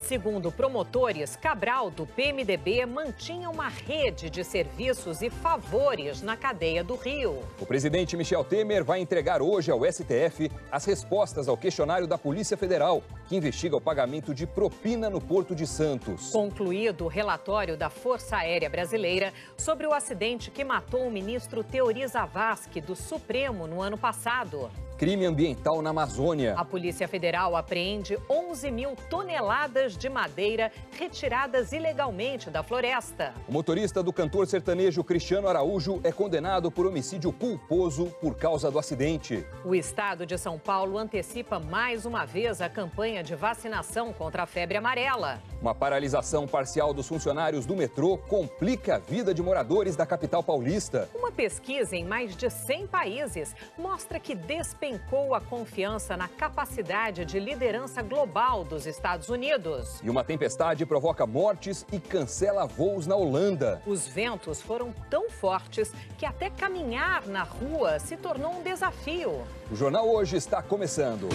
Segundo promotores, Cabral, do PMDB, mantinha uma rede de serviços e favores na cadeia do Rio. O presidente Michel Temer vai entregar hoje ao STF as respostas ao questionário da Polícia Federal, que investiga o pagamento de propina no Porto de Santos. Concluído o relatório da Força Aérea Brasileira sobre o acidente que matou o ministro Teori Zavascki, do Supremo, no ano passado. Crime ambiental na Amazônia. A Polícia Federal apreende 11 mil toneladas de madeira retiradas ilegalmente da floresta. O motorista do cantor sertanejo Cristiano Araújo é condenado por homicídio culposo por causa do acidente. O estado de São Paulo antecipa mais uma vez a campanha de vacinação contra a febre amarela. Uma paralisação parcial dos funcionários do metrô complica a vida de moradores da capital paulista. Uma pesquisa em mais de 100 países mostra que despencou a confiança na capacidade de liderança global dos Estados Unidos. E uma tempestade provoca mortes e cancela voos na Holanda. Os ventos foram tão fortes que até caminhar na rua se tornou um desafio. O Jornal Hoje está começando.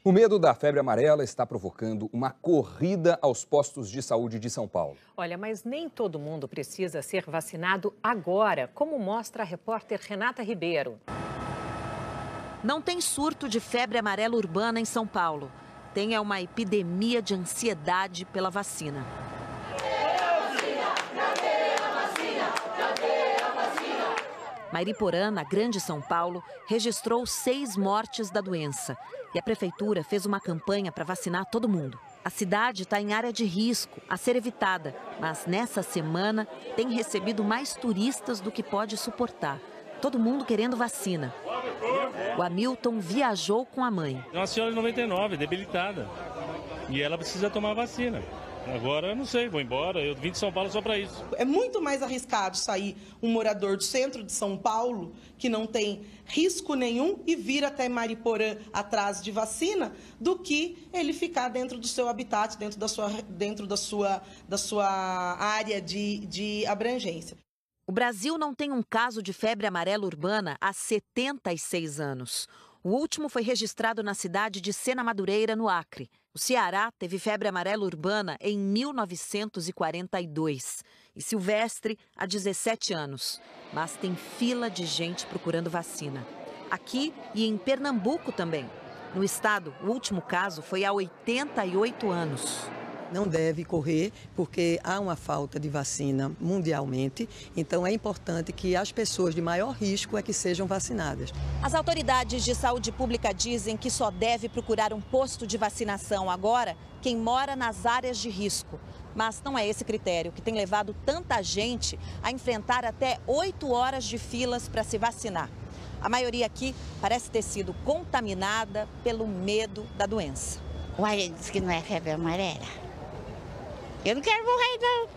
O medo da febre amarela está provocando uma corrida aos postos de saúde de São Paulo. Olha, mas nem todo mundo precisa ser vacinado agora, como mostra a repórter Renata Ribeiro. Não tem surto de febre amarela urbana em São Paulo. Tem uma epidemia de ansiedade pela vacina. Mariporã, na Grande São Paulo, registrou 6 mortes da doença. E a prefeitura fez uma campanha para vacinar todo mundo. A cidade está em área de risco, a ser evitada. Mas nessa semana tem recebido mais turistas do que pode suportar. Todo mundo querendo vacina. O Hamilton viajou com a mãe. É uma senhora de 99, debilitada. E ela precisa tomar vacina. Agora eu não sei, vou embora, eu vim de São Paulo só para isso. É muito mais arriscado sair um morador do centro de São Paulo, que não tem risco nenhum, e vir até Mariporã atrás de vacina, do que ele ficar dentro do seu habitat, dentro da sua área de abrangência. O Brasil não tem um caso de febre amarela urbana há 76 anos. O último foi registrado na cidade de Sena Madureira, no Acre. O Ceará teve febre amarela urbana em 1942. E Silvestre, há 17 anos. Mas tem fila de gente procurando vacina. Aqui e em Pernambuco também. No estado, o último caso foi há 88 anos. Não deve correr, porque há uma falta de vacina mundialmente. Então é importante que as pessoas de maior risco é que sejam vacinadas. As autoridades de saúde pública dizem que só deve procurar um posto de vacinação agora quem mora nas áreas de risco. Mas não é esse critério que tem levado tanta gente a enfrentar até 8 horas de filas para se vacinar. A maioria aqui parece ter sido contaminada pelo medo da doença. Uai, ele disse que não é febre amarela. Eu não quero morrer, não.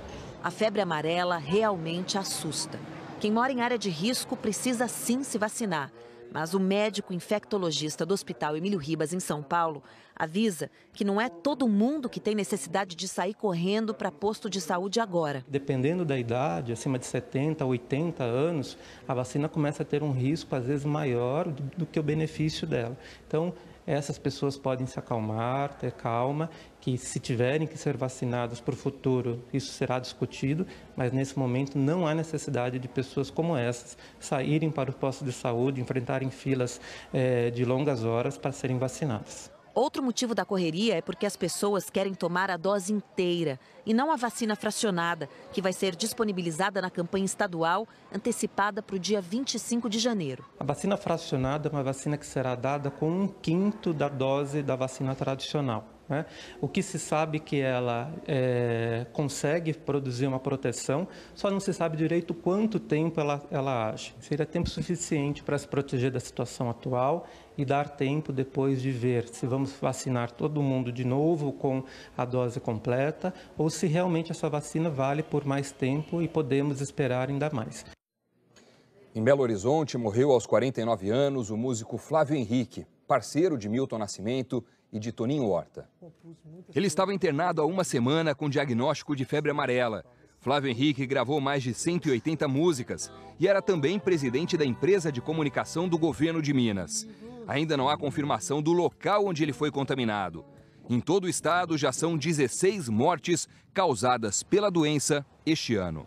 A febre amarela realmente assusta. Quem mora em área de risco precisa sim se vacinar. Mas o médico infectologista do Hospital Emílio Ribas, em São Paulo, avisa que não é todo mundo que tem necessidade de sair correndo para posto de saúde agora. Dependendo da idade, acima de 70, 80 anos, a vacina começa a ter um risco, às vezes, maior do que o benefício dela. Então, essas pessoas podem se acalmar, ter calma, que se tiverem que ser vacinadas para o futuro, isso será discutido, mas nesse momento não há necessidade de pessoas como essas saírem para o posto de saúde, enfrentarem filas de longas horas para serem vacinadas. Outro motivo da correria é porque as pessoas querem tomar a dose inteira e não a vacina fracionada, que vai ser disponibilizada na campanha estadual, antecipada para o dia 25 de janeiro. A vacina fracionada é uma vacina que será dada com 1/5 da dose da vacina tradicional. O que se sabe que ela consegue produzir uma proteção, só não se sabe direito quanto tempo ela age. Seria tempo suficiente para se proteger da situação atual e dar tempo depois de ver se vamos vacinar todo mundo de novo com a dose completa ou se realmente essa vacina vale por mais tempo e podemos esperar ainda mais. Em Belo Horizonte, morreu aos 49 anos o músico Flávio Henrique, parceiro de Milton Nascimento e de Toninho Horta. Ele estava internado há uma semana com diagnóstico de febre amarela. Flávio Henrique gravou mais de 180 músicas e era também presidente da empresa de comunicação do governo de Minas. Ainda não há confirmação do local onde ele foi contaminado. Em todo o estado, já são 16 mortes causadas pela doença este ano.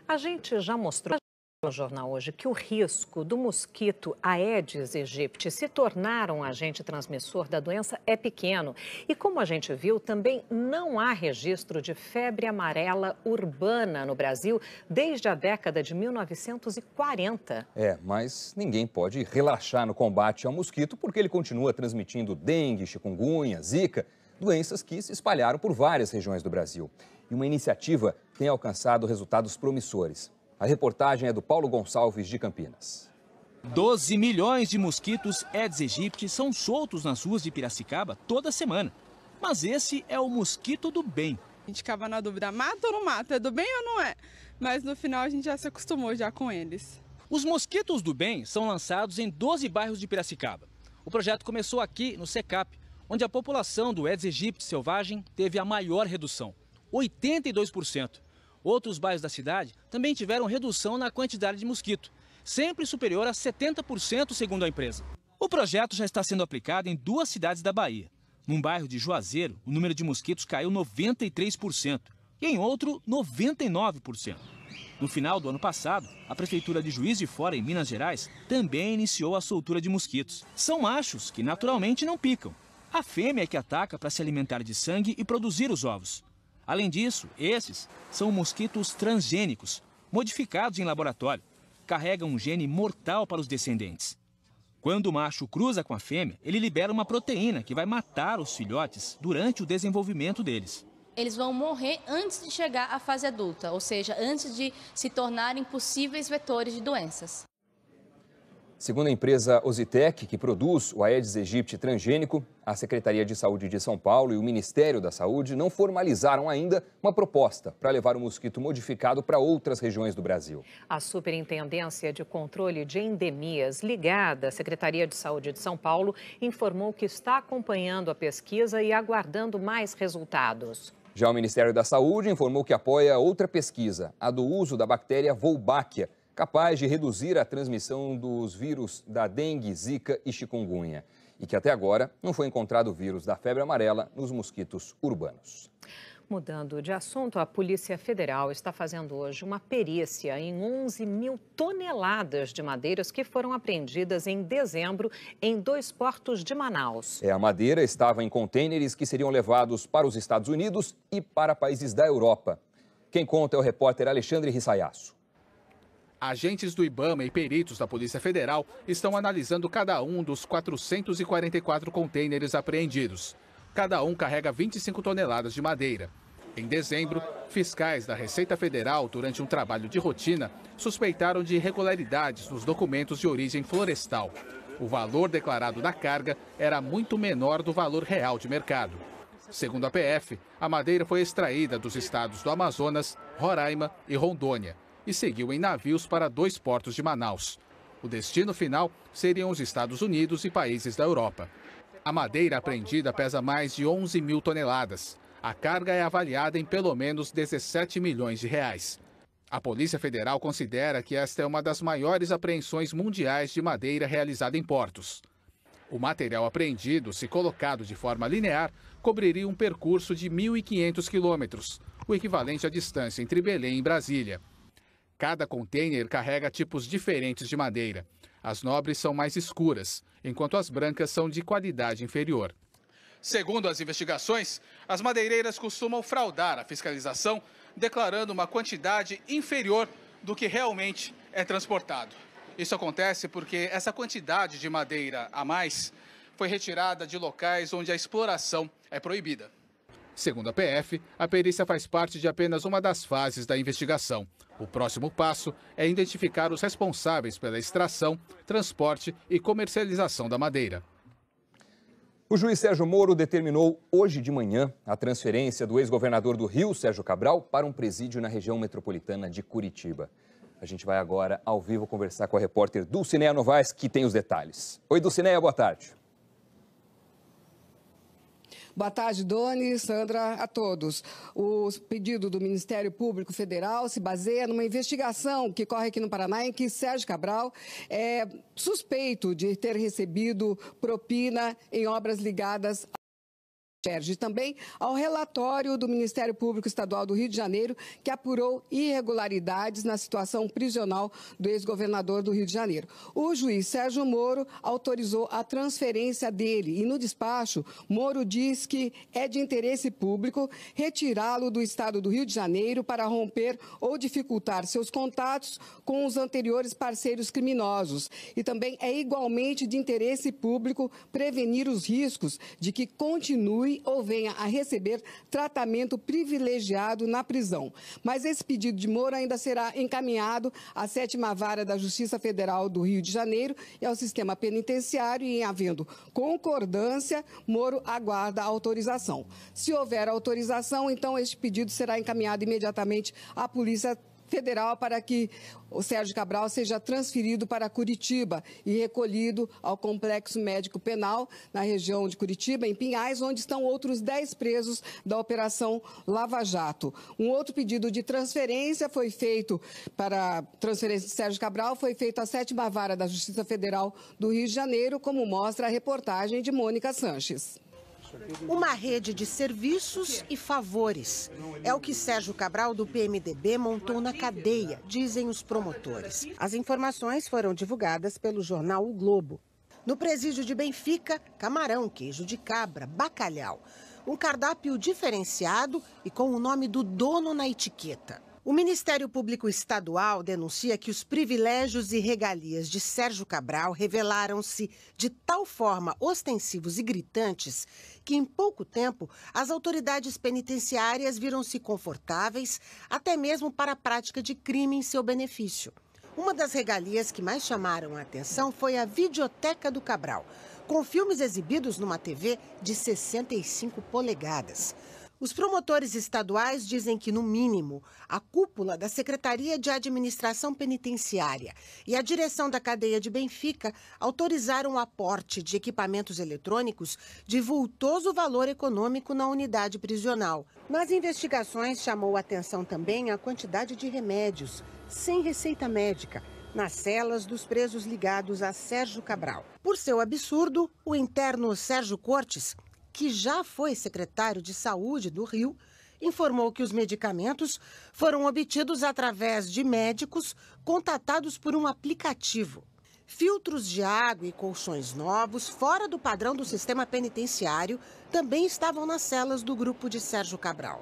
A gente já mostrou no jornal hoje que o risco do mosquito Aedes aegypti se tornar um agente transmissor da doença é pequeno. E como a gente viu, também não há registro de febre amarela urbana no Brasil desde a década de 1940. Mas ninguém pode relaxar no combate ao mosquito porque ele continua transmitindo dengue, chikungunya, zika, doenças que se espalharam por várias regiões do Brasil. E uma iniciativa tem alcançado resultados promissores. A reportagem é do Paulo Gonçalves, de Campinas. 12 milhões de mosquitos Aedes aegypti são soltos nas ruas de Piracicaba toda semana. Mas esse é o mosquito do bem. A gente ficava na dúvida, mata ou não mata? É do bem ou não é? Mas no final a gente já se acostumou já com eles. Os mosquitos do bem são lançados em 12 bairros de Piracicaba. O projeto começou aqui no SECAP, onde a população do Aedes aegypti selvagem teve a maior redução, 82%. Outros bairros da cidade também tiveram redução na quantidade de mosquito, sempre superior a 70% segundo a empresa. O projeto já está sendo aplicado em 2 cidades da Bahia. Num bairro de Juazeiro, o número de mosquitos caiu 93% e em outro, 99%. No final do ano passado, a Prefeitura de Juiz de Fora, em Minas Gerais, também iniciou a soltura de mosquitos. São machos que naturalmente não picam. A fêmea é que ataca para se alimentar de sangue e produzir os ovos. Além disso, esses são mosquitos transgênicos, modificados em laboratório. Carregam um gene mortal para os descendentes. Quando o macho cruza com a fêmea, ele libera uma proteína que vai matar os filhotes durante o desenvolvimento deles. Eles vão morrer antes de chegar à fase adulta, ou seja, antes de se tornarem possíveis vetores de doenças. Segundo a empresa Ozitec, que produz o Aedes aegypti transgênico, a Secretaria de Saúde de São Paulo e o Ministério da Saúde não formalizaram ainda uma proposta para levar o mosquito modificado para outras regiões do Brasil. A Superintendência de Controle de Endemias, ligada à Secretaria de Saúde de São Paulo, informou que está acompanhando a pesquisa e aguardando mais resultados. Já o Ministério da Saúde informou que apoia outra pesquisa, a do uso da bactéria Wolbachia, capaz de reduzir a transmissão dos vírus da dengue, zika e chikungunya. E que até agora não foi encontrado o vírus da febre amarela nos mosquitos urbanos. Mudando de assunto, a Polícia Federal está fazendo hoje uma perícia em 11 mil toneladas de madeiras que foram apreendidas em dezembro em 2 portos de Manaus. A madeira estava em contêineres que seriam levados para os Estados Unidos e para países da Europa. Quem conta é o repórter Alexandre Rissaiasso. Agentes do IBAMA e peritos da Polícia Federal estão analisando cada um dos 444 contêineres apreendidos. Cada um carrega 25 toneladas de madeira. Em dezembro, fiscais da Receita Federal, durante um trabalho de rotina, suspeitaram de irregularidades nos documentos de origem florestal. O valor declarado da carga era muito menor do valor real de mercado. Segundo a PF, a madeira foi extraída dos estados do Amazonas, Roraima e Rondônia e seguiu em navios para 2 portos de Manaus. O destino final seriam os Estados Unidos e países da Europa. A madeira apreendida pesa mais de 11 mil toneladas. A carga é avaliada em pelo menos 17 milhões de reais. A Polícia Federal considera que esta é uma das maiores apreensões mundiais de madeira realizada em portos. O material apreendido, se colocado de forma linear, cobriria um percurso de 1.500 quilômetros, o equivalente à distância entre Belém e Brasília. Cada contêiner carrega tipos diferentes de madeira. As nobres são mais escuras, enquanto as brancas são de qualidade inferior. Segundo as investigações, as madeireiras costumam fraudar a fiscalização, declarando uma quantidade inferior do que realmente é transportado. Isso acontece porque essa quantidade de madeira a mais foi retirada de locais onde a exploração é proibida. Segundo a PF, a perícia faz parte de apenas uma das fases da investigação. O próximo passo é identificar os responsáveis pela extração, transporte e comercialização da madeira. O juiz Sérgio Moro determinou hoje de manhã a transferência do ex-governador do Rio, Sérgio Cabral, para um presídio na região metropolitana de Curitiba. A gente vai agora, ao vivo, conversar com a repórter Dulcineia Novaes, que tem os detalhes. Oi, Dulcineia, boa tarde. Boa tarde, Doni, Sandra, a todos. O pedido do Ministério Público Federal se baseia numa investigação que corre aqui no Paraná, em que Sérgio Cabral é suspeito de ter recebido propina em obras ligadas também ao relatório do Ministério Público Estadual do Rio de Janeiro, que apurou irregularidades na situação prisional do ex-governador do Rio de Janeiro. O juiz Sérgio Moro autorizou a transferência dele e, no despacho, Moro diz que é de interesse público retirá-lo do estado do Rio de Janeiro para romper ou dificultar seus contatos com os anteriores parceiros criminosos. E também é igualmente de interesse público prevenir os riscos de que continue ou venha a receber tratamento privilegiado na prisão. Mas esse pedido de Moro ainda será encaminhado à 7ª Vara da Justiça Federal do Rio de Janeiro e ao sistema penitenciário e, em havendo concordância, Moro aguarda a autorização. Se houver autorização, então este pedido será encaminhado imediatamente à Polícia Federal para que o Sérgio Cabral seja transferido para Curitiba e recolhido ao Complexo Médico Penal, na região de Curitiba, em Pinhais, onde estão outros 10 presos da Operação Lava Jato. Um outro pedido de transferência foi feito para transferência de Sérgio Cabral, foi feito à 7ª Vara da Justiça Federal do Rio de Janeiro, como mostra a reportagem de Mônica Sanches. Uma rede de serviços e favores. É o que Sérgio Cabral, do PMDB, montou na cadeia, dizem os promotores. As informações foram divulgadas pelo jornal O Globo. No presídio de Benfica, camarão, queijo de cabra, bacalhau. Um cardápio diferenciado e com o nome do dono na etiqueta. O Ministério Público Estadual denuncia que os privilégios e regalias de Sérgio Cabral revelaram-se de tal forma ostensivos e gritantes que, em pouco tempo, as autoridades penitenciárias viram-se confortáveis até mesmo para a prática de crime em seu benefício. Uma das regalias que mais chamaram a atenção foi a Videoteca do Cabral, com filmes exibidos numa TV de 65 polegadas. Os promotores estaduais dizem que, no mínimo, a cúpula da Secretaria de Administração Penitenciária e a direção da cadeia de Benfica autorizaram o aporte de equipamentos eletrônicos de vultoso valor econômico na unidade prisional. Nas investigações, chamou a atenção também a quantidade de remédios, sem receita médica, nas celas dos presos ligados a Sérgio Cabral. Por seu absurdo, o interno Sérgio Cortes, que já foi secretário de Saúde do Rio, informou que os medicamentos foram obtidos através de médicos contatados por um aplicativo. Filtros de água e colchões novos, fora do padrão do sistema penitenciário, também estavam nas celas do grupo de Sérgio Cabral.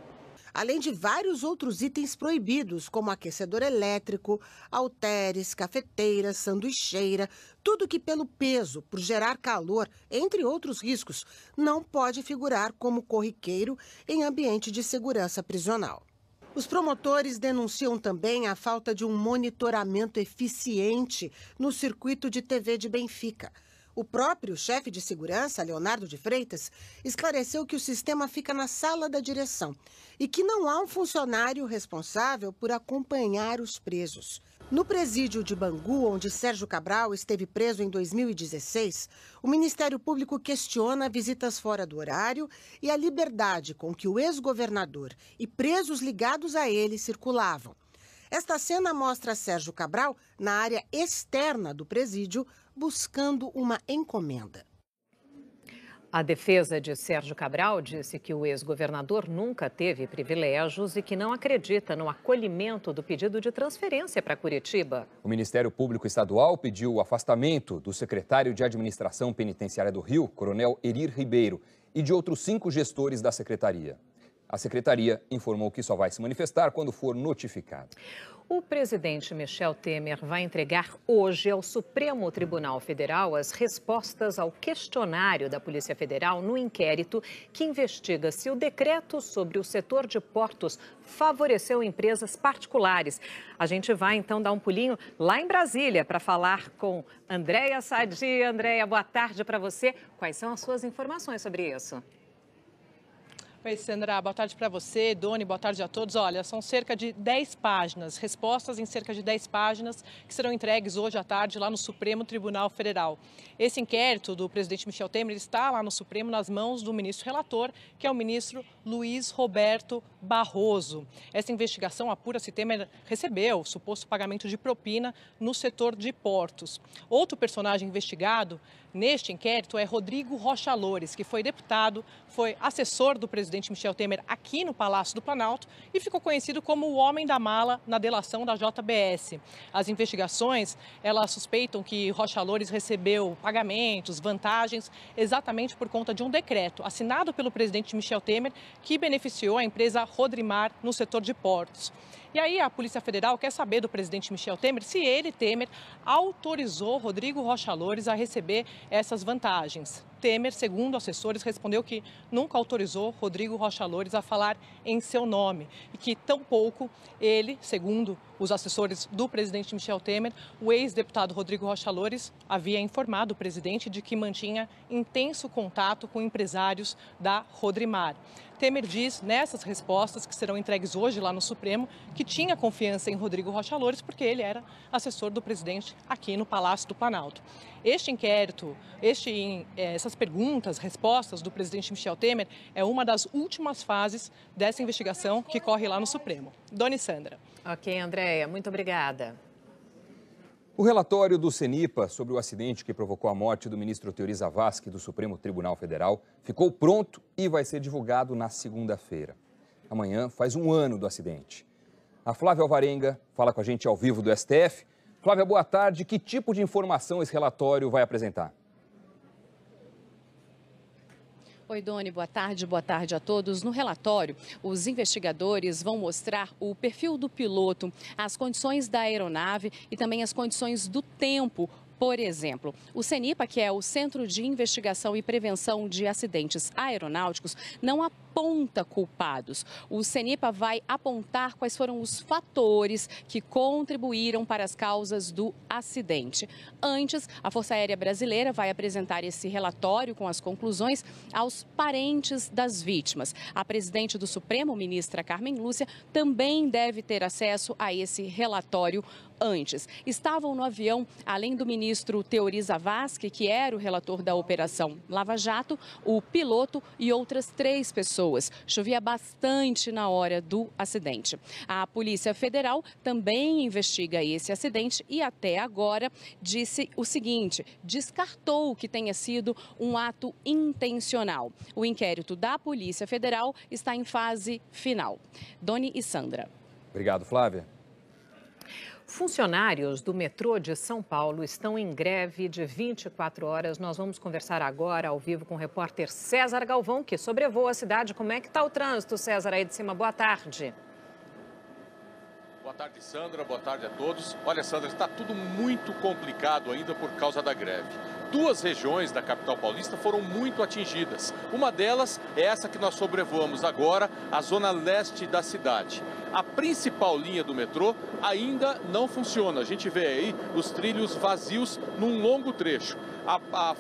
Além de vários outros itens proibidos, como aquecedor elétrico, halteres, cafeteira, sanduicheira, tudo que pelo peso, por gerar calor, entre outros riscos, não pode figurar como corriqueiro em ambiente de segurança prisional. Os promotores denunciam também a falta de um monitoramento eficiente no circuito de TV de Benfica. O próprio chefe de segurança, Leonardo de Freitas, esclareceu que o sistema fica na sala da direção e que não há um funcionário responsável por acompanhar os presos. No presídio de Bangu, onde Sérgio Cabral esteve preso em 2016, o Ministério Público questiona visitas fora do horário e a liberdade com que o ex-governador e presos ligados a ele circulavam. Esta cena mostra Sérgio Cabral na área externa do presídio, buscando uma encomenda. A defesa de Sérgio Cabral disse que o ex-governador nunca teve privilégios e que não acredita no acolhimento do pedido de transferência para Curitiba. O Ministério Público Estadual pediu o afastamento do secretário de Administração Penitenciária do Rio, Coronel Erir Ribeiro, e de outros 5 gestores da secretaria. A secretaria informou que só vai se manifestar quando for notificado. O presidente Michel Temer vai entregar hoje ao Supremo Tribunal Federal as respostas ao questionário da Polícia Federal no inquérito que investiga se o decreto sobre o setor de portos favoreceu empresas particulares. A gente vai, então, dar um pulinho lá em Brasília para falar com Andréia Sadi. Andréia, boa tarde para você. Quais são as suas informações sobre isso? Oi, Sandra, boa tarde para você. Doni, boa tarde a todos. Olha, são cerca de 10 páginas, respostas em cerca de 10 páginas que serão entregues hoje à tarde lá no Supremo Tribunal Federal. Esse inquérito do presidente Michel Temer está lá no Supremo nas mãos do ministro relator, que é o ministro Luiz Roberto Barroso. Essa investigação apura se Temer recebeu o suposto pagamento de propina no setor de portos. Outro personagem investigado neste inquérito é Rodrigo Rocha Loures, que foi deputado, foi assessor do presidente Michel Temer aqui no Palácio do Planalto e ficou conhecido como o homem da mala na delação da JBS. As investigações, elas suspeitam que Rocha Loures recebeu pagamentos, vantagens, exatamente por conta de um decreto assinado pelo presidente Michel Temer que beneficiou a empresa Rodrimar no setor de portos. E aí a Polícia Federal quer saber do presidente Michel Temer se ele, Temer, autorizou Rodrigo Rocha Loures a receber essas vantagens. Temer, segundo assessores, respondeu que nunca autorizou Rodrigo Rocha Loures a falar em seu nome e que tampouco ele, segundo os assessores do presidente Michel Temer, o ex-deputado Rodrigo Rocha Loures havia informado o presidente de que mantinha intenso contato com empresários da Rodrimar. Temer diz nessas respostas que serão entregues hoje lá no Supremo que tinha confiança em Rodrigo Rocha Loures porque ele era assessor do presidente aqui no Palácio do Planalto. Este inquérito, essas perguntas, respostas do presidente Michel Temer é uma das últimas fases dessa investigação que corre lá no Supremo. Dona Sandra. Ok, Andréia, muito obrigada. O relatório do CENIPA sobre o acidente que provocou a morte do ministro Teori Zavascki do Supremo Tribunal Federal ficou pronto e vai ser divulgado na segunda-feira. Amanhã faz um ano do acidente. A Flávia Alvarenga fala com a gente ao vivo do STF. Flávia, boa tarde. Que tipo de informação esse relatório vai apresentar? Oi, Doni, boa tarde a todos. No relatório, os investigadores vão mostrar o perfil do piloto, as condições da aeronave e também as condições do tempo. Por exemplo, o CENIPA, que é o Centro de Investigação e Prevenção de Acidentes Aeronáuticos, não aponta culpados. O CENIPA vai apontar quais foram os fatores que contribuíram para as causas do acidente. Antes, a Força Aérea Brasileira vai apresentar esse relatório com as conclusões aos parentes das vítimas. A presidente do Supremo, ministra Carmen Lúcia, também deve ter acesso a esse relatório antes. Estavam no avião, além do ministro Teori Zavascki, que era o relator da Operação Lava Jato, o piloto e outras 3 pessoas. Chovia bastante na hora do acidente. A Polícia Federal também investiga esse acidente e até agora disse o seguinte: descartou que tenha sido um ato intencional. O inquérito da Polícia Federal está em fase final. Doni e Sandra. Obrigado, Flávia. Funcionários do metrô de São Paulo estão em greve de 24 horas. Nós vamos conversar agora ao vivo com o repórter César Galvão, que sobrevoa a cidade. Como é que está o trânsito, César, aí de cima? Boa tarde. Boa tarde, Sandra. Boa tarde a todos. Olha, Sandra, está tudo muito complicado ainda por causa da greve. 2 regiões da capital paulista foram muito atingidas. Uma delas é essa que nós sobrevoamos agora, a zona leste da cidade. A principal linha do metrô ainda não funciona. A gente vê aí os trilhos vazios num longo trecho.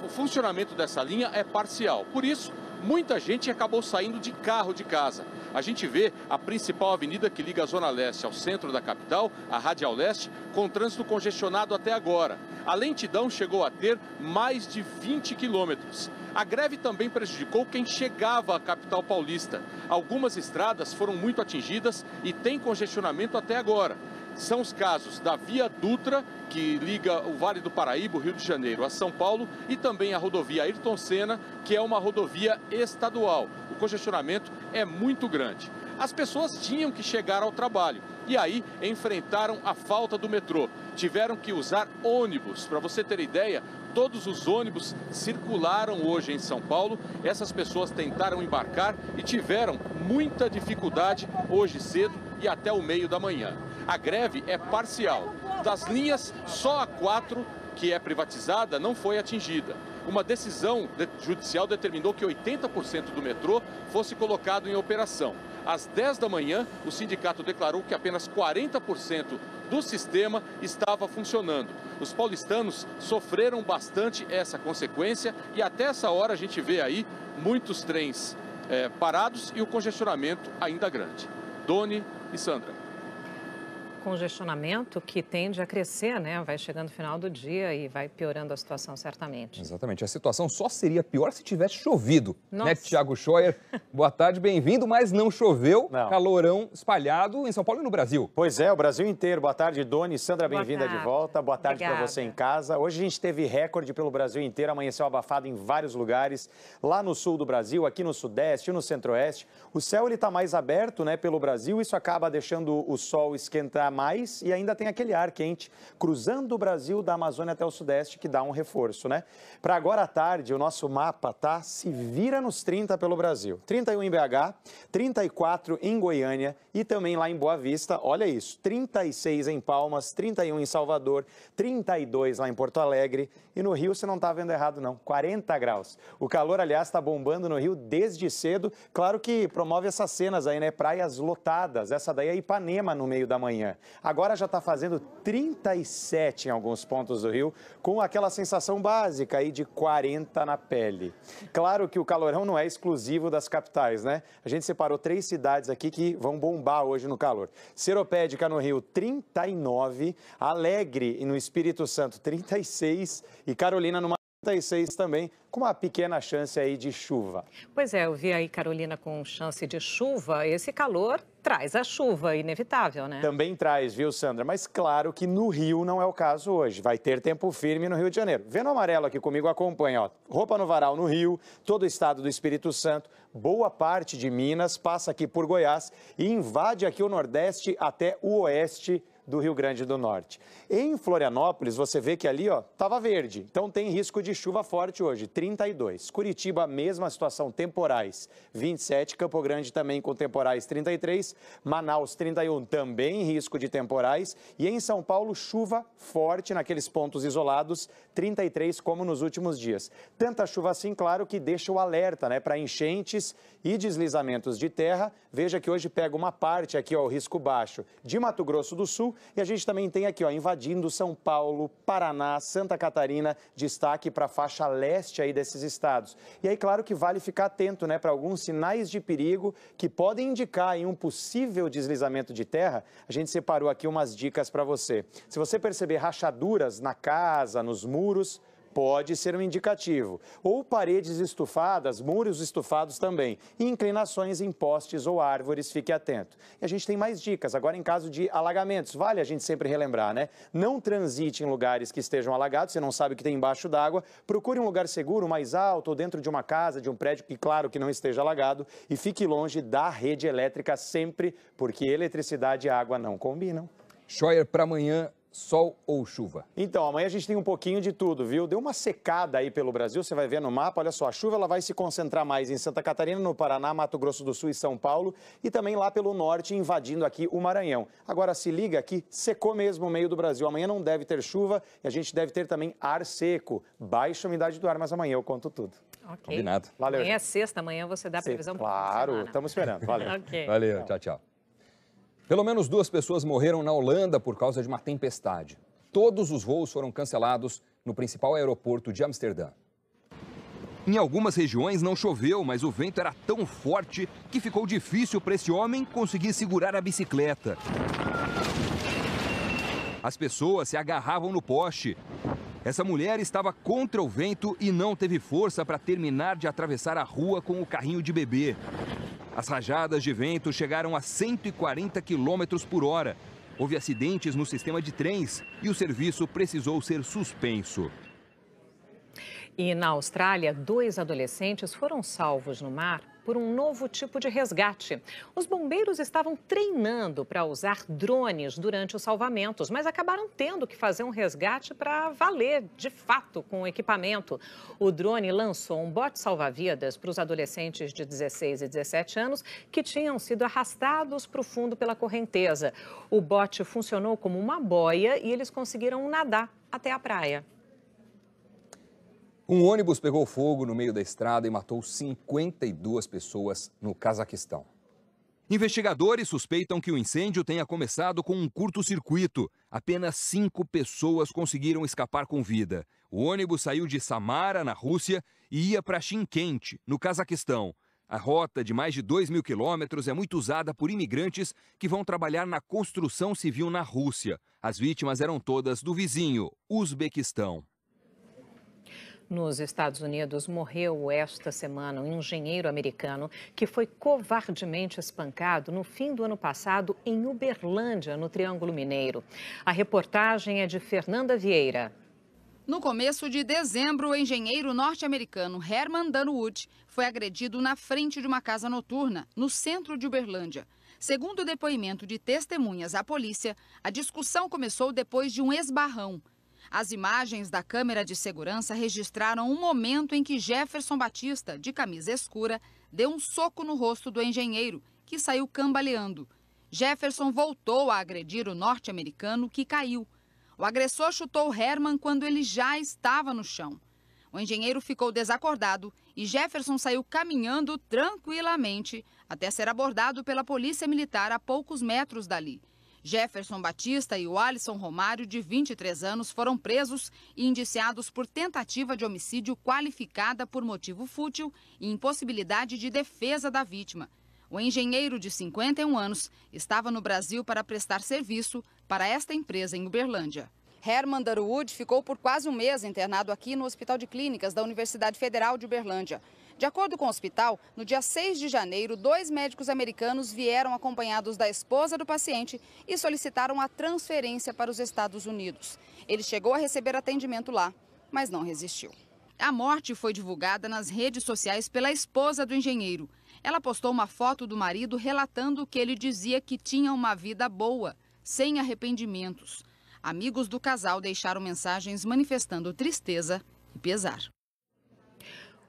O funcionamento dessa linha é parcial. Por isso, muita gente acabou saindo de carro de casa. A gente vê a principal avenida que liga a Zona Leste ao centro da capital, a Radial Leste, com trânsito congestionado até agora. A lentidão chegou a ter mais de 20 quilômetros. A greve também prejudicou quem chegava à capital paulista. Algumas estradas foram muito atingidas e tem congestionamento até agora. São os casos da Via Dutra, que liga o Vale do Paraíba, o Rio de Janeiro, a São Paulo, e também a rodovia Ayrton Senna, que é uma rodovia estadual. O congestionamento é muito grande. As pessoas tinham que chegar ao trabalho e aí enfrentaram a falta do metrô. Tiveram que usar ônibus. Para você ter ideia, todos os ônibus circularam hoje em São Paulo. Essas pessoas tentaram embarcar e tiveram muita dificuldade hoje cedo e até o meio da manhã. A greve é parcial. Das linhas, só a 4, que é privatizada, não foi atingida. Uma decisão judicial determinou que 80% do metrô fosse colocado em operação. Às 10 da manhã, o sindicato declarou que apenas 40% do sistema estava funcionando. Os paulistanos sofreram bastante essa consequência e até essa hora a gente vê aí muitos trens parados e o congestionamento ainda grande. Doni e Sandra. Congestionamento que tende a crescer, né? Vai chegando no final do dia e vai piorando a situação, certamente. Exatamente. A situação só seria pior se tivesse chovido, Nossa. né, Thiago Scheuer? Boa tarde, bem-vindo, mas não choveu, calorão espalhado em São Paulo e no Brasil. Pois é, o Brasil inteiro. Boa tarde, Doni. Sandra, bem-vinda de volta. Boa tarde para você em casa. Hoje a gente teve recorde pelo Brasil inteiro, amanheceu abafado em vários lugares, lá no sul do Brasil, aqui no sudeste e no centro-oeste. O céu está mais aberto, né, pelo Brasil, isso acaba deixando o sol esquentar mais e ainda tem aquele ar quente cruzando o Brasil da Amazônia até o sudeste que dá um reforço, né? Para agora à tarde, o nosso mapa se vira nos 30 pelo Brasil. 31 em BH, 34 em Goiânia e também lá em Boa Vista, olha isso, 36 em Palmas, 31 em Salvador, 32 lá em Porto Alegre e no Rio você não está vendo errado não, 40 graus. O calor, aliás, está bombando no Rio desde cedo, claro que promove essas cenas aí, né? Praias lotadas, essa daí é Ipanema no meio da manhã. Agora já está fazendo 37 em alguns pontos do Rio, com aquela sensação básica aí de 40 na pele. Claro que o calorão não é exclusivo das capitais, né? A gente separou 3 cidades aqui que vão bombar hoje no calor. Seropédica no Rio, 39, Alegre no Espírito Santo, 36 e Carolina numa 36 também, com uma pequena chance aí de chuva. Pois é, eu vi aí Carolina com chance de chuva. Esse calor traz a chuva, inevitável, né? Também traz, viu, Sandra? Mas claro que no Rio não é o caso hoje. Vai ter tempo firme no Rio de Janeiro. Vendo o amarelo aqui comigo, acompanha, ó. Roupa no varal no Rio, todo o estado do Espírito Santo, boa parte de Minas, passa aqui por Goiás e invade aqui o Nordeste até o Oeste do Rio Grande do Norte. Em Florianópolis, você vê que ali, ó, estava verde, então tem risco de chuva forte hoje, 32. Curitiba, mesma situação, temporais, 27. Campo Grande também com temporais, 33. Manaus, 31, também risco de temporais. E em São Paulo, chuva forte naqueles pontos isolados, 33, como nos últimos dias. Tanta chuva assim, claro, que deixa o alerta, né, para enchentes e deslizamentos de terra. Veja que hoje pega uma parte aqui, ó, o risco baixo de Mato Grosso do Sul. E a gente também tem aqui, ó, invadindo São Paulo, Paraná, Santa Catarina, destaque para a faixa leste aí desses estados. E aí, claro que vale ficar atento, né, para alguns sinais de perigo que podem indicar aí um possível deslizamento de terra. A gente separou aqui umas dicas para você. Se você perceber rachaduras na casa, nos muros, pode ser um indicativo. Ou paredes estufadas, muros estufados também. E inclinações em postes ou árvores, fique atento. E a gente tem mais dicas. Agora, em caso de alagamentos, vale a gente sempre relembrar, né? Não transite em lugares que estejam alagados, você não sabe o que tem embaixo d'água. Procure um lugar seguro, mais alto, ou dentro de uma casa, de um prédio que, claro, que não esteja alagado. E fique longe da rede elétrica sempre, porque eletricidade e água não combinam. Scheuer, para amanhã, sol ou chuva? Então, amanhã a gente tem um pouquinho de tudo, viu? Deu uma secada aí pelo Brasil, você vai ver no mapa, olha só, a chuva ela vai se concentrar mais em Santa Catarina, no Paraná, Mato Grosso do Sul e São Paulo, e também lá pelo norte, invadindo aqui o Maranhão. Agora, se liga aqui, secou mesmo o meio do Brasil. Amanhã não deve ter chuva e a gente deve ter também ar seco, baixa umidade do ar, mas amanhã eu conto tudo. Ok. Combinado. Valeu. Amanhã é sexta, amanhã você dá a previsão para Claro, estamos esperando. Valeu. Ok. Valeu, tchau, tchau. Pelo menos 2 pessoas morreram na Holanda por causa de uma tempestade. Todos os voos foram cancelados no principal aeroporto de Amsterdã. Em algumas regiões não choveu, mas o vento era tão forte que ficou difícil para esse homem conseguir segurar a bicicleta. As pessoas se agarravam no poste. Essa mulher estava contra o vento e não teve força para terminar de atravessar a rua com o carrinho de bebê. As rajadas de vento chegaram a 140 km por hora. Houve acidentes no sistema de trens e o serviço precisou ser suspenso. E na Austrália, 2 adolescentes foram salvos no mar por um novo tipo de resgate. Os bombeiros estavam treinando para usar drones durante os salvamentos, mas acabaram tendo que fazer um resgate para valer, de fato, com o equipamento. O drone lançou um bote salva-vidas para os adolescentes de 16 e 17 anos que tinham sido arrastados para o fundo pela correnteza. O bote funcionou como uma boia e eles conseguiram nadar até a praia. Um ônibus pegou fogo no meio da estrada e matou 52 pessoas no Cazaquistão. Investigadores suspeitam que o incêndio tenha começado com um curto-circuito. Apenas 5 pessoas conseguiram escapar com vida. O ônibus saiu de Samara, na Rússia, e ia para Chimkent, no Cazaquistão. A rota de mais de 2.000 quilômetros é muito usada por imigrantes que vão trabalhar na construção civil na Rússia. As vítimas eram todas do vizinho, Uzbequistão. Nos Estados Unidos, morreu esta semana um engenheiro americano que foi covardemente espancado no fim do ano passado em Uberlândia, no Triângulo Mineiro. A reportagem é de Fernanda Vieira. No começo de dezembro, o engenheiro norte-americano Herman Dunwoody foi agredido na frente de uma casa noturna, no centro de Uberlândia. Segundo o depoimento de testemunhas à polícia, a discussão começou depois de um esbarrão. As imagens da câmera de segurança registraram um momento em que Jefferson Batista, de camisa escura, deu um soco no rosto do engenheiro, que saiu cambaleando. Jefferson voltou a agredir o norte-americano, que caiu. O agressor chutou Herman quando ele já estava no chão. O engenheiro ficou desacordado e Jefferson saiu caminhando tranquilamente até ser abordado pela polícia militar a poucos metros dali. Jefferson Batista e o Alisson Romário, de 23 anos, foram presos e indiciados por tentativa de homicídio qualificada por motivo fútil e impossibilidade de defesa da vítima. O engenheiro, de 51 anos, estava no Brasil para prestar serviço para esta empresa em Uberlândia. Herman Dunwoody ficou por quase um mês internado aqui no Hospital de Clínicas da Universidade Federal de Uberlândia. De acordo com o hospital, no dia 6 de janeiro, 2 médicos americanos vieram acompanhados da esposa do paciente e solicitaram a transferência para os Estados Unidos. Ele chegou a receber atendimento lá, mas não resistiu. A morte foi divulgada nas redes sociais pela esposa do engenheiro. Ela postou uma foto do marido relatando que ele dizia que tinha uma vida boa, sem arrependimentos. Amigos do casal deixaram mensagens manifestando tristeza e pesar.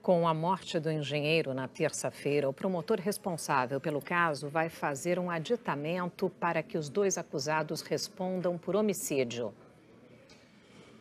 Com a morte do engenheiro na terça-feira, o promotor responsável pelo caso vai fazer um aditamento para que os 2 acusados respondam por homicídio.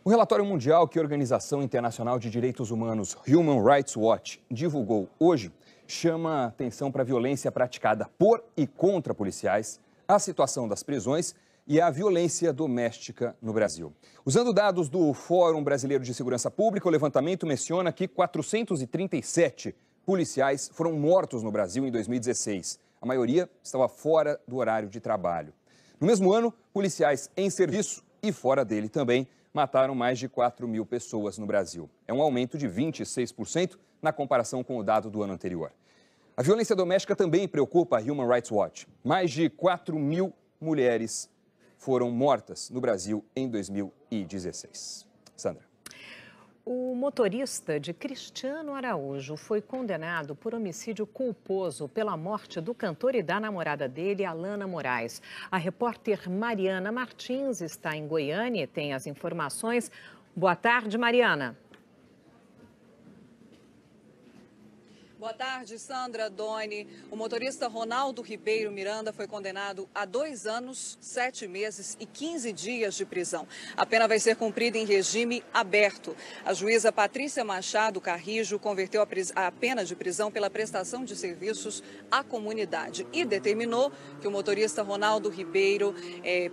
O relatório mundial que a Organização Internacional de Direitos Humanos, Human Rights Watch, divulgou hoje, chama atenção para a violência praticada por e contra policiais, a situação das prisões e a violência doméstica no Brasil. Usando dados do Fórum Brasileiro de Segurança Pública, o levantamento menciona que 437 policiais foram mortos no Brasil em 2016. A maioria estava fora do horário de trabalho. No mesmo ano, policiais em serviço e fora dele também mataram mais de 4.000 pessoas no Brasil. É um aumento de 26% na comparação com o dado do ano anterior. A violência doméstica também preocupa a Human Rights Watch. Mais de 4.000 mulheres foram mortas no Brasil em 2016. Sandra. O motorista de Cristiano Araújo foi condenado por homicídio culposo pela morte do cantor e da namorada dele, Alana Moraes. A repórter Mariana Martins está em Goiânia e tem as informações. Boa tarde, Mariana. Boa tarde, Sandra, Doni. O motorista Ronaldo Ribeiro Miranda foi condenado a 2 anos, 7 meses e 15 dias de prisão. A pena vai ser cumprida em regime aberto. A juíza Patrícia Machado Carrijo converteu a pena de prisão pela prestação de serviços à comunidade e determinou que o motorista Ronaldo Ribeiro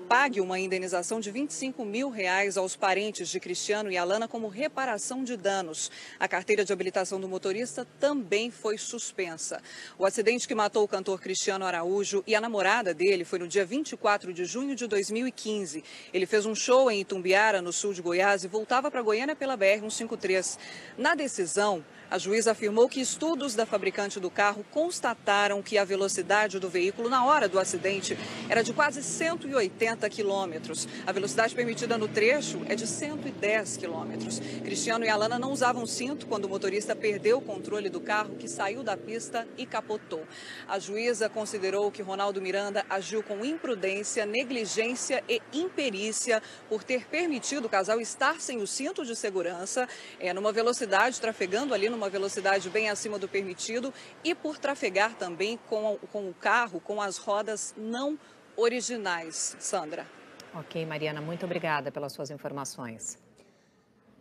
pague uma indenização de R$25 mil aos parentes de Cristiano e Alana como reparação de danos. A carteira de habilitação do motorista também foi suspensa. O acidente que matou o cantor Cristiano Araújo e a namorada dele foi no dia 24 de junho de 2015. Ele fez um show em Itumbiara, no sul de Goiás, e voltava para Goiânia pela BR-153. Na decisão, a juíza afirmou que estudos da fabricante do carro constataram que a velocidade do veículo na hora do acidente era de quase 180 quilômetros. A velocidade permitida no trecho é de 110 quilômetros. Cristiano e Alana não usavam cinto quando o motorista perdeu o controle do carro, que saiu da pista e capotou. A juíza considerou que Ronaldo Miranda agiu com imprudência, negligência e imperícia por ter permitido o casal estar sem o cinto de segurança, numa velocidade, trafegando ali numa velocidade bem acima do permitido, e por trafegar também com o carro com as rodas não originais. Sandra. Ok, Mariana, muito obrigada pelas suas informações.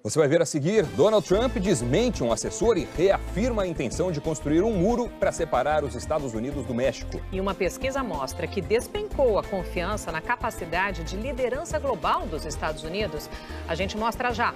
Você vai ver a seguir, Donald Trump desmente um assessor e reafirma a intenção de construir um muro para separar os Estados Unidos do México. E uma pesquisa mostra que despencou a confiança na capacidade de liderança global dos Estados Unidos. A gente mostra já.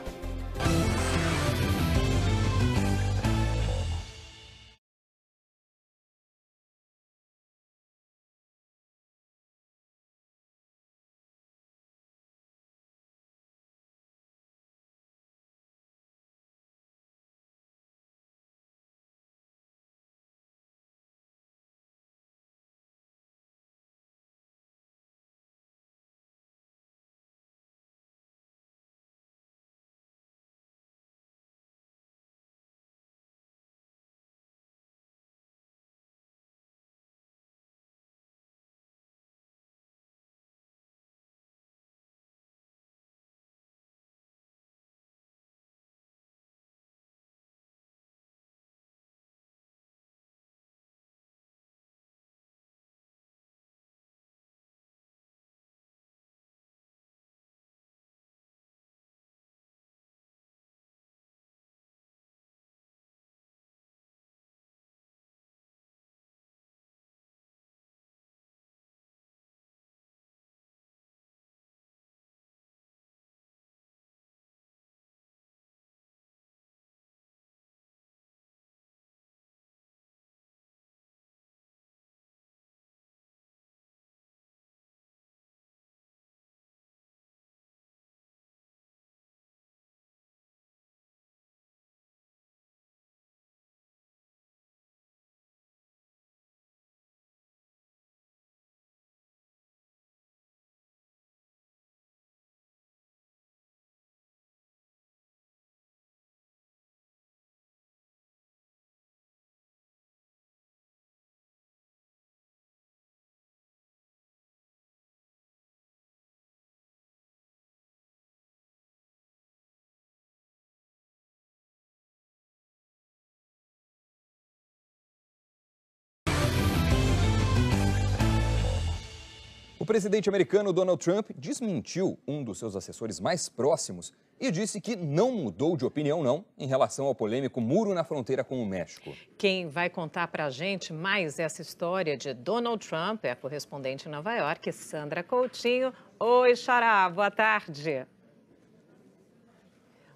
O presidente americano Donald Trump desmentiu um dos seus assessores mais próximos e disse que não mudou de opinião, não, em relação ao polêmico muro na fronteira com o México. Quem vai contar pra gente mais essa história de Donald Trump é a correspondente em Nova York, Sandra Coutinho. Oi, Xará, boa tarde.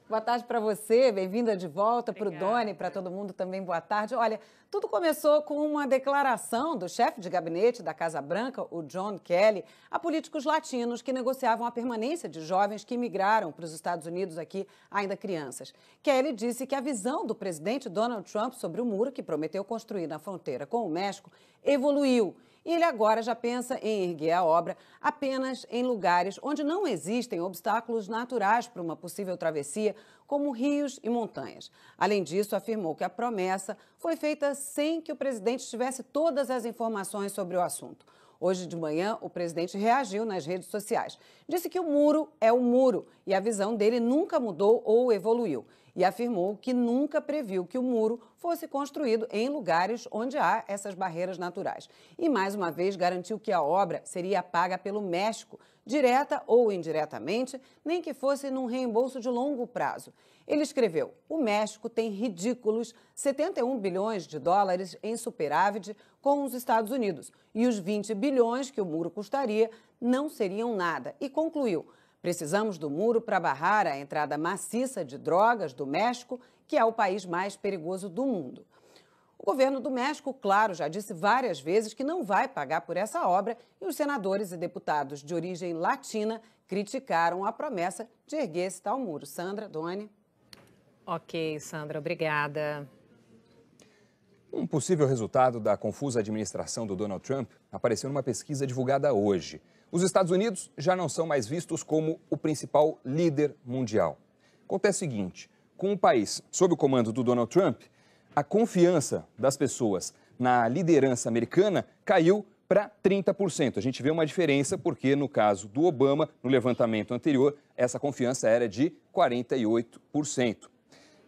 Boa tarde para você, bem-vinda de volta, para o Doni, para todo mundo também, boa tarde. Olha, tudo começou com uma declaração do chefe de gabinete da Casa Branca, o John Kelly, a políticos latinos que negociavam a permanência de jovens que migraram para os Estados Unidos aqui, ainda crianças. Kelly disse que a visão do presidente Donald Trump sobre o muro que prometeu construir na fronteira com o México evoluiu. E ele agora já pensa em erguer a obra apenas em lugares onde não existem obstáculos naturais para uma possível travessia, como rios e montanhas. Além disso, afirmou que a promessa foi feita sem que o presidente tivesse todas as informações sobre o assunto. Hoje de manhã, o presidente reagiu nas redes sociais. Disse que o muro é o muro e a visão dele nunca mudou ou evoluiu. E afirmou que nunca previu que o muro fosse construído em lugares onde há essas barreiras naturais. E, mais uma vez, garantiu que a obra seria paga pelo México, direta ou indiretamente, nem que fosse num reembolso de longo prazo. Ele escreveu: o México tem ridículos 71 bilhões de dólares em superávit com os Estados Unidos. E os 20 bilhões que o muro custaria não seriam nada. E concluiu: precisamos do muro para barrar a entrada maciça de drogas do México, que é o país mais perigoso do mundo. O governo do México, claro, já disse várias vezes que não vai pagar por essa obra e os senadores e deputados de origem latina criticaram a promessa de erguer esse tal muro. Sandra, Doni. Ok, Sandra, obrigada. Um possível resultado da confusa administração do Donald Trump apareceu numa pesquisa divulgada hoje. Os Estados Unidos já não são mais vistos como o principal líder mundial. Acontece o seguinte: com o país sob o comando do Donald Trump, a confiança das pessoas na liderança americana caiu para 30%. A gente vê uma diferença porque, no caso do Obama, no levantamento anterior, essa confiança era de 48%.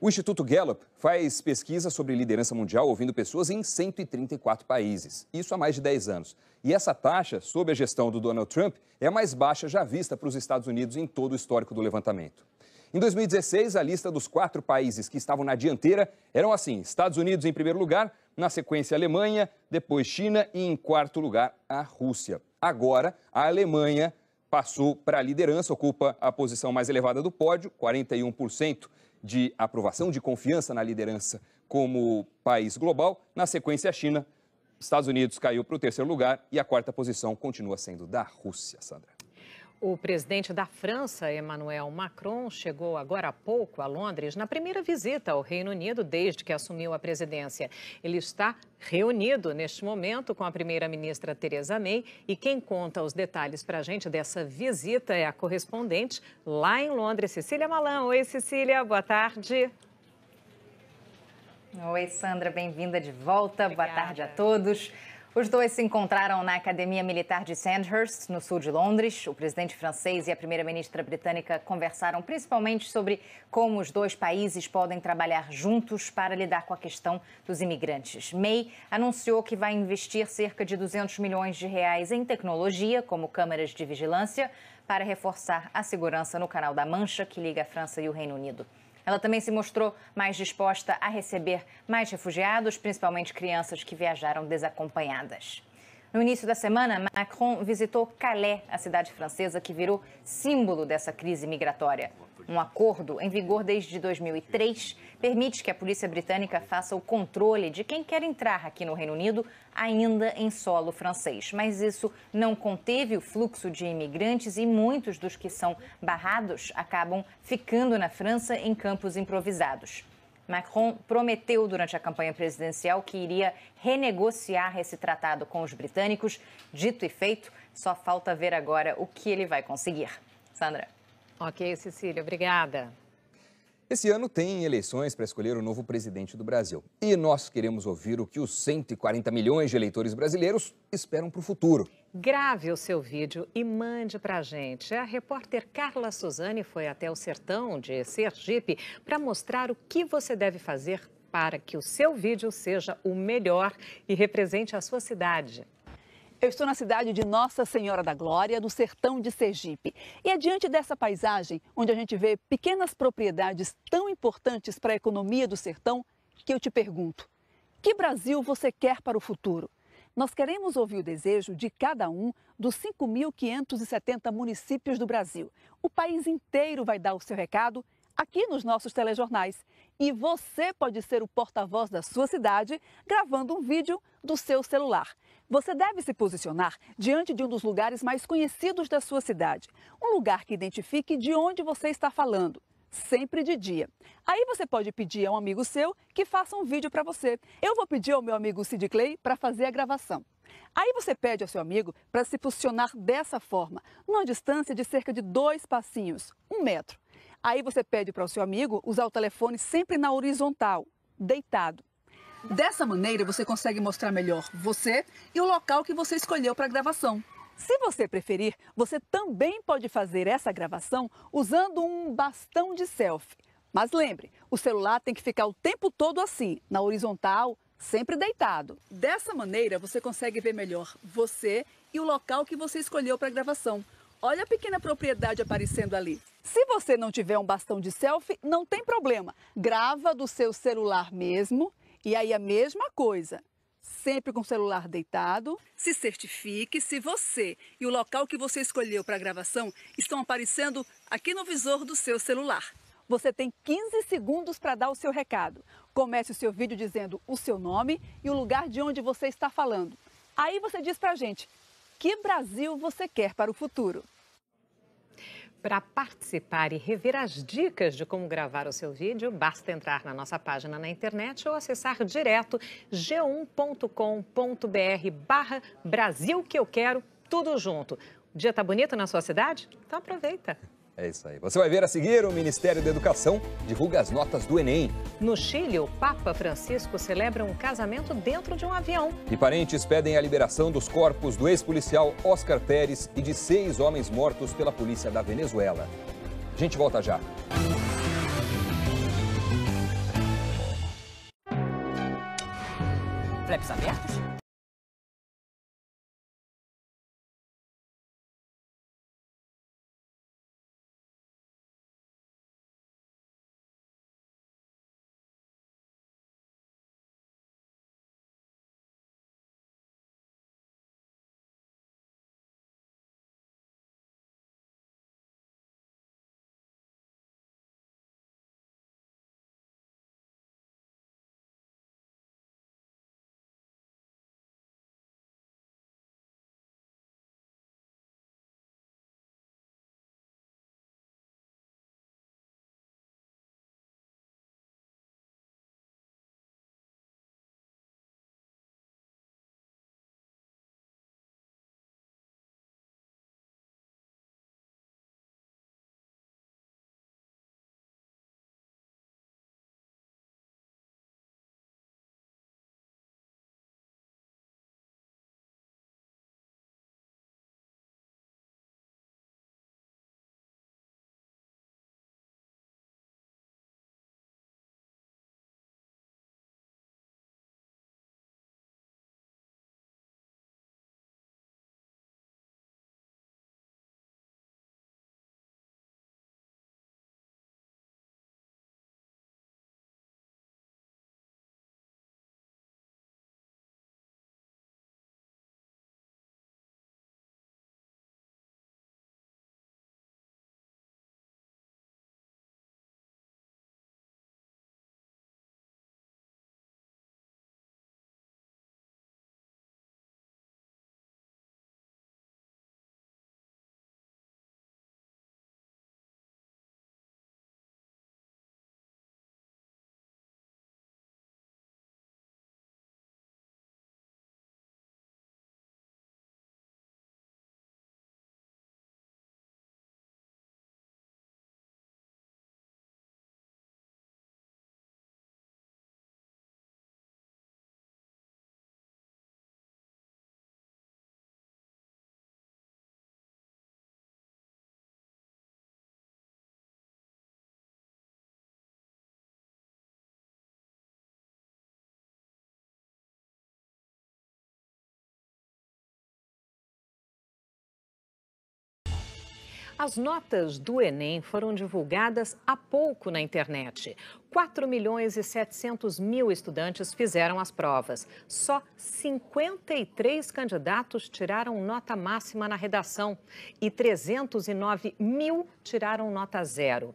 O Instituto Gallup faz pesquisa sobre liderança mundial ouvindo pessoas em 134 países, isso há mais de 10 anos. E essa taxa, sob a gestão do Donald Trump, é a mais baixa já vista para os Estados Unidos em todo o histórico do levantamento. Em 2016, a lista dos 4 países que estavam na dianteira eram assim: Estados Unidos em primeiro lugar, na sequência a Alemanha, depois China e em quarto lugar a Rússia. Agora, a Alemanha passou para a liderança, ocupa a posição mais elevada do pódio, 41% de aprovação, de confiança na liderança como país global. Na sequência, a China. Estados Unidos caiu para o terceiro lugar e a quarta posição continua sendo da Rússia, Sandra. O presidente da França, Emmanuel Macron, chegou agora há pouco a Londres na primeira visita ao Reino Unido desde que assumiu a presidência. Ele está reunido neste momento com a primeira-ministra Theresa May e quem conta os detalhes para a gente dessa visita é a correspondente lá em Londres, Cecília Malan. Oi, Cecília, boa tarde. Oi, Sandra, bem-vinda de volta. Obrigada. Boa tarde a todos. Os dois se encontraram na Academia Militar de Sandhurst, no sul de Londres. O presidente francês e a primeira-ministra britânica conversaram principalmente sobre como os dois países podem trabalhar juntos para lidar com a questão dos imigrantes. May anunciou que vai investir cerca de 200 milhões de reais em tecnologia, como câmeras de vigilância, para reforçar a segurança no Canal da Mancha, que liga a França e o Reino Unido. Ela também se mostrou mais disposta a receber mais refugiados, principalmente crianças que viajaram desacompanhadas. No início da semana, Macron visitou Calais, a cidade francesa que virou símbolo dessa crise migratória. Um acordo em vigor desde 2003 permite que a polícia britânica faça o controle de quem quer entrar aqui no Reino Unido, ainda em solo francês. Mas isso não conteve o fluxo de imigrantes e muitos dos que são barrados acabam ficando na França em campos improvisados. Macron prometeu durante a campanha presidencial que iria renegociar esse tratado com os britânicos. Dito e feito, só falta ver agora o que ele vai conseguir. Sandra. Ok, Cecília, obrigada. Esse ano tem eleições para escolher o novo presidente do Brasil. E nós queremos ouvir o que os 140 milhões de eleitores brasileiros esperam para o futuro. Grave o seu vídeo e mande para a gente. A repórter Carla Suzane foi até o sertão de Sergipe para mostrar o que você deve fazer para que o seu vídeo seja o melhor e represente a sua cidade. Eu estou na cidade de Nossa Senhora da Glória, no sertão de Sergipe. E é diante dessa paisagem, onde a gente vê pequenas propriedades tão importantes para a economia do sertão, que eu te pergunto: que Brasil você quer para o futuro? Nós queremos ouvir o desejo de cada um dos 5.570 municípios do Brasil. O país inteiro vai dar o seu recado aqui nos nossos telejornais. E você pode ser o porta-voz da sua cidade gravando um vídeo do seu celular. Você deve se posicionar diante de um dos lugares mais conhecidos da sua cidade. Um lugar que identifique de onde você está falando, sempre de dia. Aí você pode pedir a um amigo seu que faça um vídeo para você. Eu vou pedir ao meu amigo Sid Clay para fazer a gravação. Aí você pede ao seu amigo para se posicionar dessa forma, numa distância de cerca de 2 passinhos, 1 metro. Aí você pede para o seu amigo usar o telefone sempre na horizontal, deitado. Dessa maneira você consegue mostrar melhor você e o local que você escolheu para a gravação. Se você preferir, você também pode fazer essa gravação usando um bastão de selfie. Mas lembre, o celular tem que ficar o tempo todo assim, na horizontal, sempre deitado. Dessa maneira você consegue ver melhor você e o local que você escolheu para a gravação. Olha a pequena propriedade aparecendo ali. Se você não tiver um bastão de selfie, não tem problema. Grava do seu celular mesmo e aí a mesma coisa. Sempre com o celular deitado. Se certifique se você e o local que você escolheu para a gravação estão aparecendo aqui no visor do seu celular. Você tem 15 segundos para dar o seu recado. Comece o seu vídeo dizendo o seu nome e o lugar de onde você está falando. Aí você diz para a gente: que Brasil você quer para o futuro? Para participar e rever as dicas de como gravar o seu vídeo, basta entrar na nossa página na internet ou acessar direto g1.com.br/Brasil que eu quero, tudo junto. O dia tá bonito na sua cidade? Então aproveita. É isso aí. Você vai ver a seguir: o Ministério da Educação divulga as notas do Enem. No Chile, o Papa Francisco celebra um casamento dentro de um avião. E parentes pedem a liberação dos corpos do ex-policial Oscar Pérez e de 6 homens mortos pela polícia da Venezuela. A gente volta já. Flaps abertos? As notas do Enem foram divulgadas há pouco na internet. 4.700.000 estudantes fizeram as provas. Só 53 candidatos tiraram nota máxima na redação e 309.000 tiraram nota zero.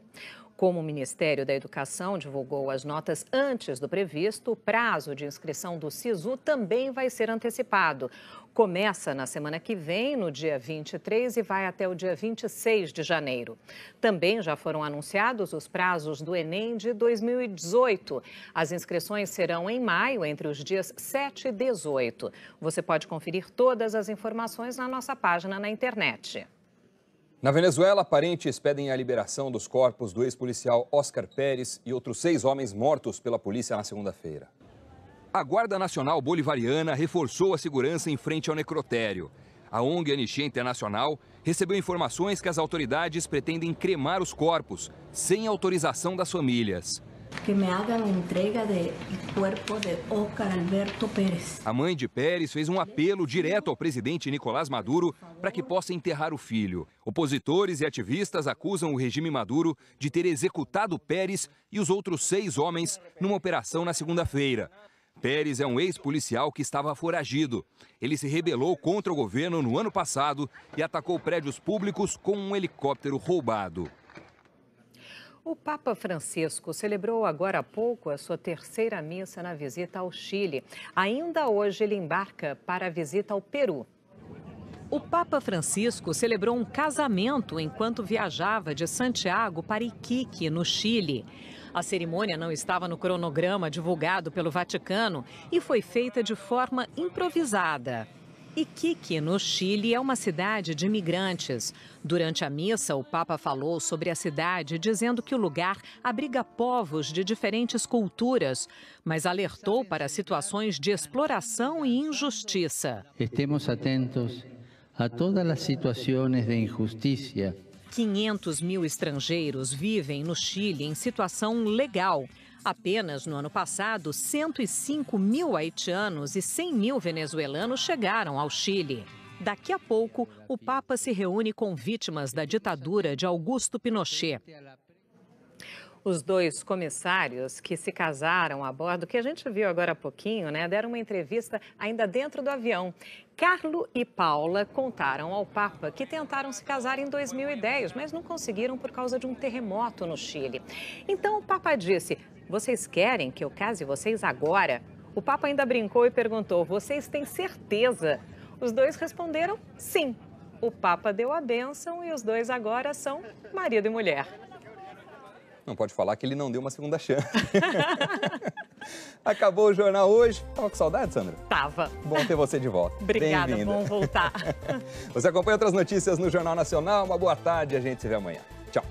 Como o Ministério da Educação divulgou as notas antes do previsto, o prazo de inscrição do SISU também vai ser antecipado. Começa na semana que vem, no dia 23, e vai até o dia 26 de janeiro. Também já foram anunciados os prazos do Enem de 2018. As inscrições serão em maio, entre os dias 7 e 18. Você pode conferir todas as informações na nossa página na internet. Na Venezuela, parentes pedem a liberação dos corpos do ex-policial Oscar Pérez e outros 6 homens mortos pela polícia na segunda-feira. A Guarda Nacional Bolivariana reforçou a segurança em frente ao necrotério. A ONG Anistia Internacional recebeu informações que as autoridades pretendem cremar os corpos, sem autorização das famílias. Que me hagan entrega do corpo de Oscar Alberto Pérez. A mãe de Pérez fez um apelo direto ao presidente Nicolás Maduro para que possa enterrar o filho. Opositores e ativistas acusam o regime Maduro de ter executado Pérez e os outros 6 homens numa operação na segunda-feira. Pérez é um ex-policial que estava foragido. Ele se rebelou contra o governo no ano passado e atacou prédios públicos com um helicóptero roubado. O Papa Francisco celebrou agora há pouco a sua 3ª missa na visita ao Chile. Ainda hoje ele embarca para a visita ao Peru. O Papa Francisco celebrou um casamento enquanto viajava de Santiago para Iquique, no Chile. A cerimônia não estava no cronograma divulgado pelo Vaticano e foi feita de forma improvisada. Iquique, no Chile, é uma cidade de imigrantes. Durante a missa, o Papa falou sobre a cidade, dizendo que o lugar abriga povos de diferentes culturas, mas alertou para situações de exploração e injustiça. Estemos atentos a todas as situações de injustiça. 500.000 estrangeiros vivem no Chile em situação legal. Apenas no ano passado, 105.000 haitianos e 100.000 venezuelanos chegaram ao Chile. Daqui a pouco, o Papa se reúne com vítimas da ditadura de Augusto Pinochet. Os 2 comissários que se casaram a bordo, que a gente viu agora há pouquinho, né, deram uma entrevista ainda dentro do avião. Carlo e Paula contaram ao Papa que tentaram se casar em 2010, mas não conseguiram por causa de um terremoto no Chile. Então o Papa disse: "Vocês querem que eu case vocês agora?" O Papa ainda brincou e perguntou: "Vocês têm certeza?" Os 2 responderam sim. O Papa deu a bênção e os 2 agora são marido e mulher. Não pode falar que ele não deu uma segunda chance. Acabou o jornal hoje. Tava com saudade, Sandra? Tava. Bom ter você de volta. Obrigada, bom voltar. Você acompanha outras notícias no Jornal Nacional. Uma boa tarde e a gente se vê amanhã. Tchau.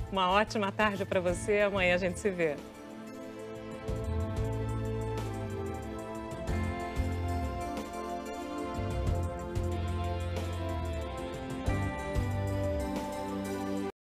Uma ótima tarde para você. Amanhã a gente se vê.